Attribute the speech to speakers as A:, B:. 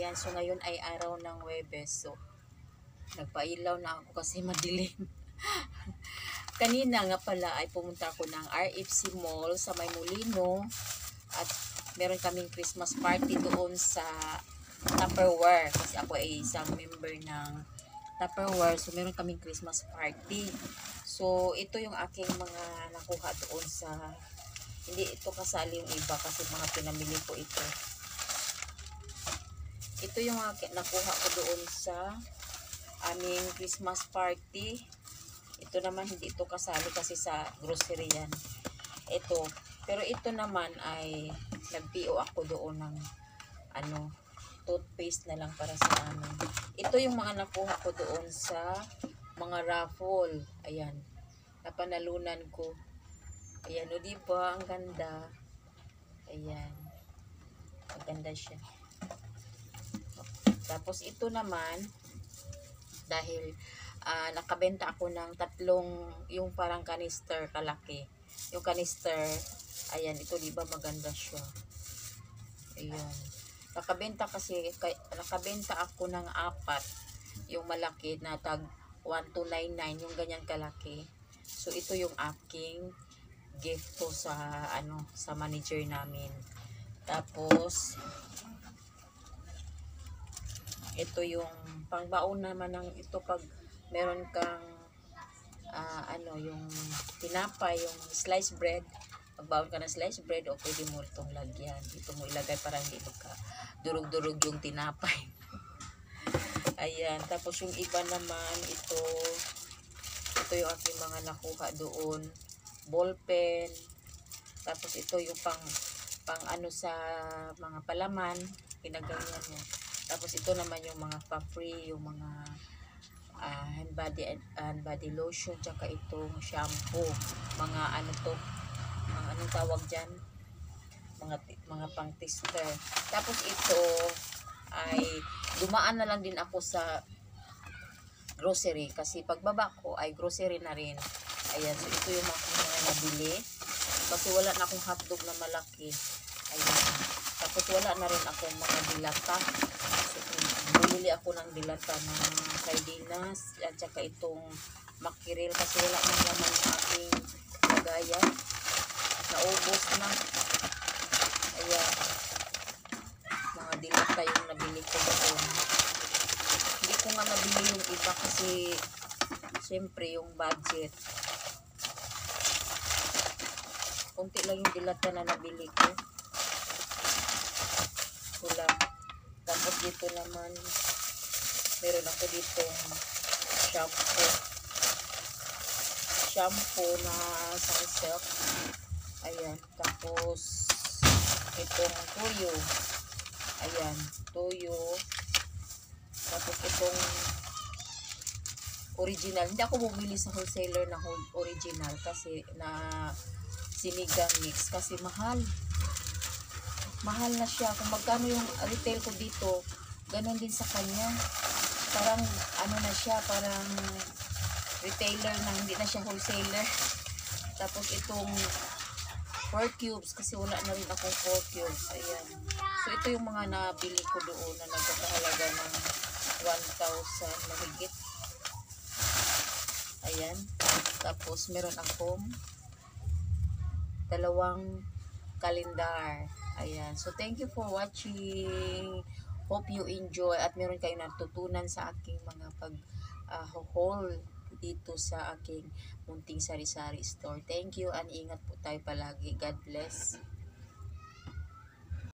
A: Ayan, so ngayon ay araw ng Huwebes. So, nagpailaw na ako kasi madilim. Kanina nga pala ay pumunta ako ng RFC Mall sa May Molino at meron kaming Christmas party doon sa Tupperware kasi ako ay isang member ng Tupperware, so meron kaming Christmas party. So ito yung aking mga nakuha doon sa, hindi ito kasali yung iba kasi mga pinamili ko ito. Ito yung nakuha ko doon sa aming Christmas party. Ito naman hindi ito kasali kasi sa grocery yan. Ito. Pero ito naman ay nag-PO ako doon ng toothpaste na lang para sa amin. Ito yung mga nakuha ko doon sa mga raffle. Ayan. Napanalunan ko. Ayan, o diba? Ang ganda. Ayan. Maganda siya. Tapos ito naman, dahil nakabenta ako ng tatlong, yung parang canister kalaki. Yung canister, ayan, ito diba maganda siya. Ayan. Nakabenta ako ng 4. Yung malaki na tag 1299, yung ganyan kalaki. So ito yung aking gift ko sa sa manager namin. Tapos ito yung pangbaon naman ng ito pag meron kang yung tinapay, yung sliced bread. Pagbaon ka ng sliced bread, o pwede mo itong lagyan. Ito mo ilagay para hindi magka durug-durug yung tinapay. Ayan. Tapos yung iba naman, ito yung aking mga nakuha doon. Ballpen. Tapos ito yung pang sa mga palaman. Pinaganyan mo. Tapos ito naman yung mga pa-free, yung mga hand body lotion, tsaka itong shampoo, mga mga anong tawag dyan, mga pang tester. Tapos ito ay dumaan na lang din ako sa grocery kasi pagbaba ko ay grocery na rin. Ayan, so ito yung mga nabili kasi wala na akong hotdog na malaki. Ayan, tapos wala na rin akong mga dilata. So bumili ako ng dilata ng sardinas at saka itong makiril kasi wala nang laman ng aking lagayan. Naubos na. Ayan, mga dilata yung nabili ko doon. Hindi ko nga nabili yung iba kasi siyempre yung budget. Kunti lang yung dilata na nabili ko. Wala. Tapos dito naman meron ako dito shampoo na sunsilk. Ayan. Tapos itong toyo. Ayan. Toyo. Tapos itong original. Hindi ako bumili sa wholesaler na original kasi na sinigang mix kasi mahal. Mahal na siya. Kung magkano yung retail ko dito, ganun din sa kanya. Parang na siya, parang retailer na, hindi na siya wholesaler. Tapos itong 4 cubes kasi wala na rin akong 4 cubes. Ayan. So ito yung mga nabili ko doon na nagkakahalaga ng 1,000 mahigit. Ayan. Tapos meron akong 2 kalendar. Ayan. So, thank you for watching. Hope you enjoy at meron kayong natutunan sa aking mga haul dito sa aking munting sari-sari store. Thank you and ingat po tayo palagi. God bless.